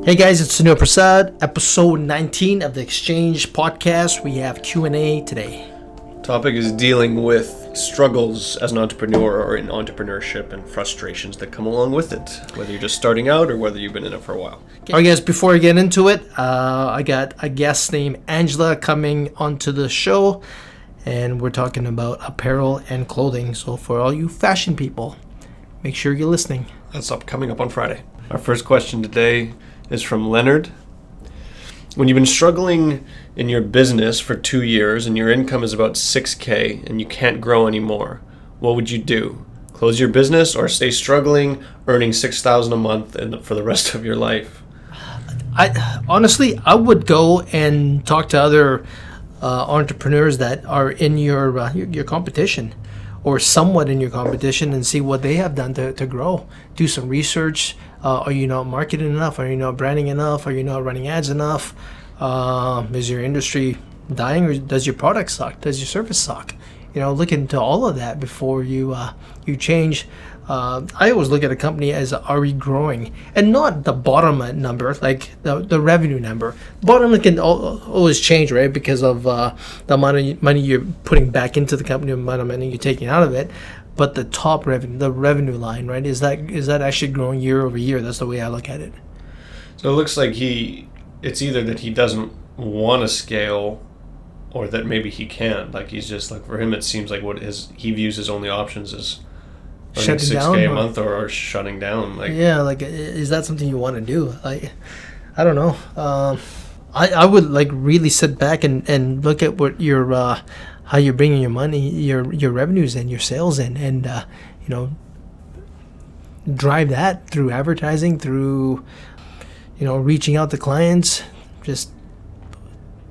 Hey guys, it's Sunil Prasad, episode 19 of the Exchange podcast. We have Q&A today. Topic is dealing with struggles as an entrepreneur or in entrepreneurship and frustrations that come along with it, whether you're just starting out or whether you've been in it for a while. All right guys, before I get into it, I got a guest named Angela coming onto the show, and we're talking about apparel and clothing. So for all you fashion people, make sure you're listening. That's coming up on Friday. Our first question today is from Leonard. When you've been struggling in your business for 2 years and your income is about $6,000 and you can't grow anymore, what would you do? Close your business or stay struggling, earning $6,000 a month for the rest of your life? I would go and talk to other entrepreneurs that are in your competition or somewhat in your competition and see what they have done to grow. Do some research. Are you not marketing enough? Are you not branding enough? Are you not running ads enough? Is your industry dying, or does your product suck? Does your service suck? Look into all of that before you change. I always look at a company as, are we growing? And not the bottom number, like the revenue number. Bottom can always change, right? Because of the amount of money you're putting back into the company, the amount of money you're taking out of it. But the top revenue, the revenue line, right? Is that actually growing year over year? That's the way I look at it. So it looks like it's either that he doesn't want to scale, or that maybe he can't. Like he's just like, for him, it seems like he views his only options as earning $6,000 a month or shutting down. Is that something you want to do? I don't know. I would really sit back and look at what your how you're bringing your money, your revenues and your sales in, and drive that through advertising, through reaching out to clients. Just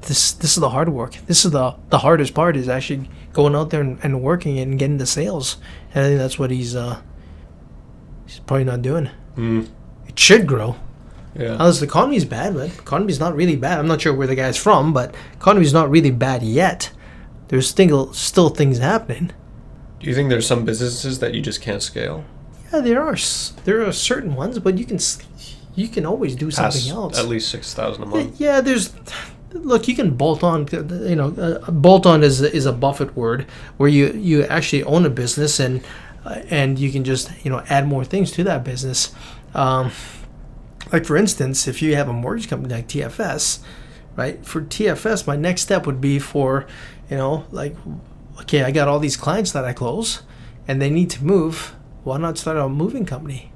this is the hard work. This is the hardest part, is actually going out there and working and getting the sales. And I think that's what he's probably not doing. It should grow. Yeah. Unless the economy's bad, but the economy's not really bad. I'm not sure where the guy's from, but economy's not really bad yet. There's still things happening. Do you think there's some businesses that you just can't scale? Yeah, there are certain ones, but you can always do something else. At least $6,000 a month. Yeah, you can bolt on. Bolt on is a Buffett word, where you actually own a business and you can just add more things to that business. Like for instance, if you have a mortgage company like TFS, right? For TFS, my next step would be for okay, I got all these clients that I close, and they need to move. Why not start a moving company,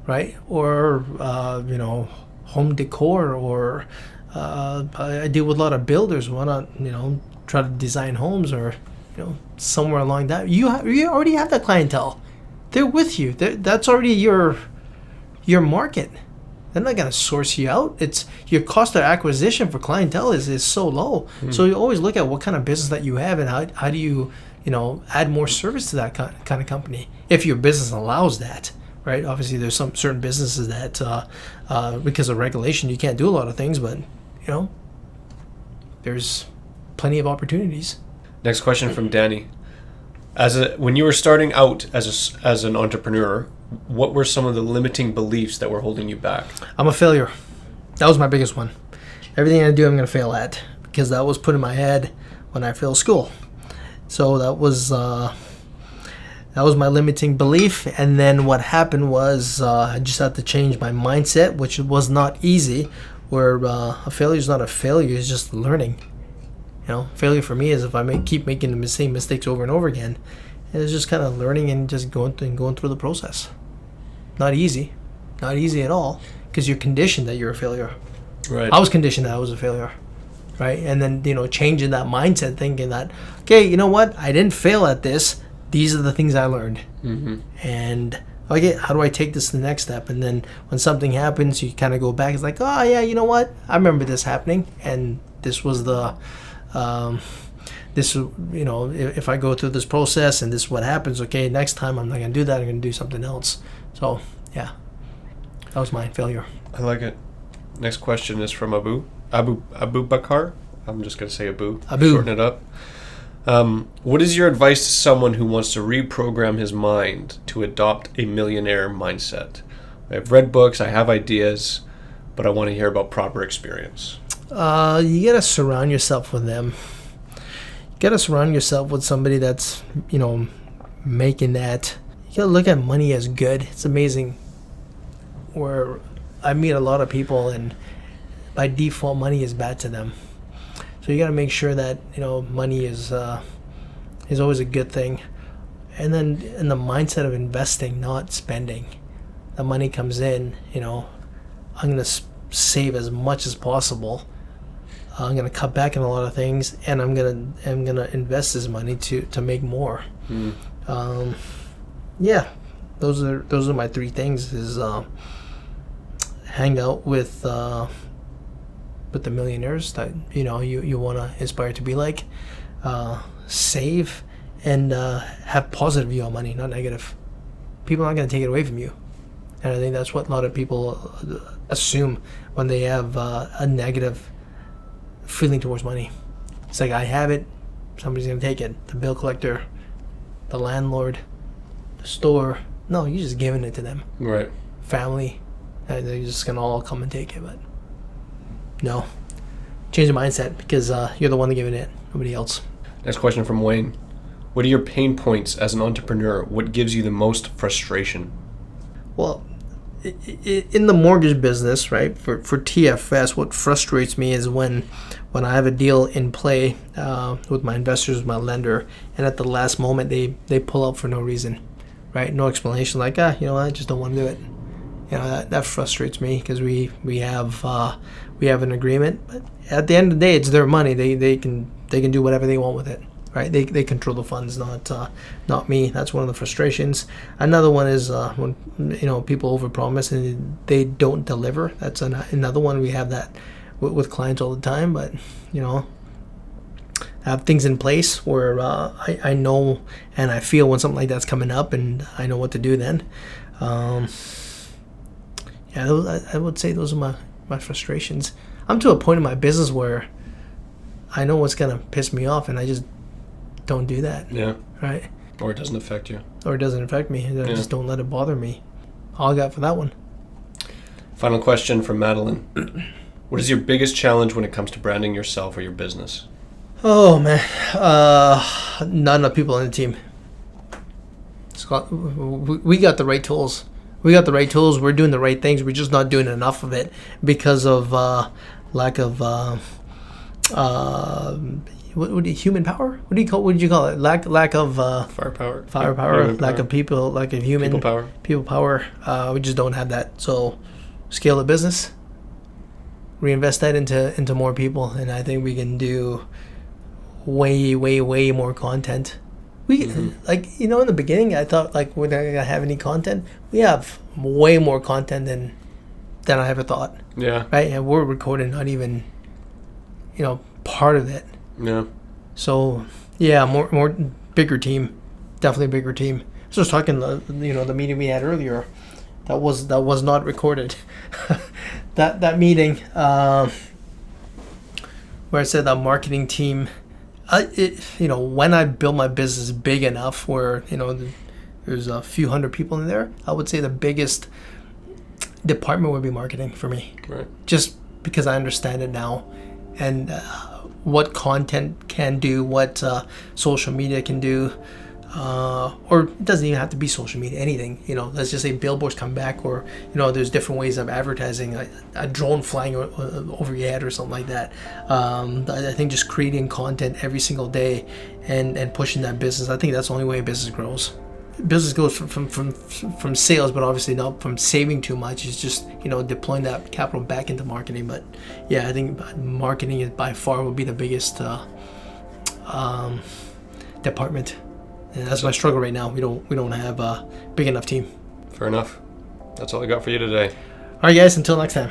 right? Or home decor, or I deal with a lot of builders. Why not try to design homes, or somewhere along that. You already have that clientele. They're with you. That's already your market. They're not going to source you out. It's your cost of acquisition for clientele is so low. So you always look at what kind of business that you have, and how do you add more service to that kind of company, if your business allows that, right? Obviously, there's some certain businesses that because of regulation you can't do a lot of things, but there's plenty of opportunities. Next question from Danny. When you were starting out as an entrepreneur, what were some of the limiting beliefs that were holding you back? I'm a failure. That was my biggest one. Everything I do, I'm going to fail at, because that was put in my head when I failed school. So that was my limiting belief. And then what happened was I just had to change my mindset, which was not easy. Where a failure is not a failure; it's just learning. Failure for me is if I keep making the same mistakes over and over again. And it's just kind of learning and just going through the process. Not easy at all, because you're conditioned that you're a failure. Right. I was conditioned that I was a failure, right? And then changing that mindset, thinking that, okay, you know what? I didn't fail at this. These are the things I learned. Mm-hmm. And okay, how do I take this to the next step? And then when something happens, you kind of go back. It's like, oh yeah, you know what? I remember this happening, and this was the. If I go through this process and this is what happens, okay, next time I'm not going to do that. I'm going to do something else. So, yeah, that was my failure. I like it. Next question is from Abu Bakar. I'm just going to say Abu. Shorten it up. What is your advice to someone who wants to reprogram his mind to adopt a millionaire mindset? I've read books. I have ideas. but I want to hear about proper experience? You gotta surround yourself with them. You gotta surround yourself with somebody that's, making that. You gotta look at money as good. It's amazing. Where I meet a lot of people, and by default, money is bad to them. So you gotta make sure that money is always a good thing. And then in the mindset of investing, not spending. The money comes in, I'm gonna save as much as possible. I'm gonna cut back on a lot of things, and I'm gonna invest this money to make more. Yeah, those are my three things: is hang out with the millionaires that you want to aspire to be like, save, and have positive view on money, not negative. People aren't gonna take it away from you, and I think that's what a lot of people assume when they have a negative feeling towards money. It's like, I have it, somebody's gonna take it. The bill collector, the landlord, the store. No, you're just giving it to them. Right. Family, they're just gonna all come and take it. But no, change the mindset, because you're the one giving it, nobody else. Next question from Wayne. What are your pain points as an entrepreneur? What gives you the most frustration? Well, in the mortgage business, right, for TFS, what frustrates me is when I have a deal in play with my investors, my lender, and at the last moment they pull out for no reason, right? No explanation, like, I just don't want to do it. That frustrates me, because we have an agreement, but at the end of the day, it's their money. They can do whatever they want with it. Right, they control the funds, not me. That's one of the frustrations. Another one is when people overpromise and they don't deliver. That's another one. We have that with clients all the time. But I have things in place where I know and I feel when something like that's coming up, and I know what to do then. I would say those are my frustrations. I'm to a point in my business where I know what's gonna piss me off, and I just don't do that. Yeah. Right. Or it doesn't affect you. Or it doesn't affect me. I just don't let it bother me. All I got for that one. Final question from Madeline. What is your biggest challenge when it comes to branding yourself or your business? Oh man, not enough people on the team. We got the right tools. We're doing the right things. We're just not doing enough of it because of lack of human power? What did you call it? Lack of firepower. Lack of people, lack of human people power. We just don't have that. So scale the business, reinvest that into more people, and I think we can do way more content. We in the beginning I thought like we're not gonna have any content. We have way more content than I ever thought. Yeah. Right, and we're recording not even part of it. Yeah. So yeah, more bigger team, definitely a bigger team. So I was talking the meeting we had earlier, that was not recorded. that meeting where I said the marketing team. When I build my business big enough where there's a few hundred people in there, I would say the biggest department would be marketing for me. Right. Just because I understand it now, and what content can do, what social media can do, or it doesn't even have to be social media, anything. Let's just say billboards come back, or there's different ways of advertising, like a drone flying over your head or something like that. I think just creating content every single day and pushing that business, I think that's the only way a business grows. Business goes from sales, but obviously not from saving too much. It's just deploying that capital back into marketing. But yeah, I think marketing is by far will be the biggest department, and that's my struggle right now. We don't have a big enough team. Fair enough. That's all I got for you today. All right, guys. Until next time.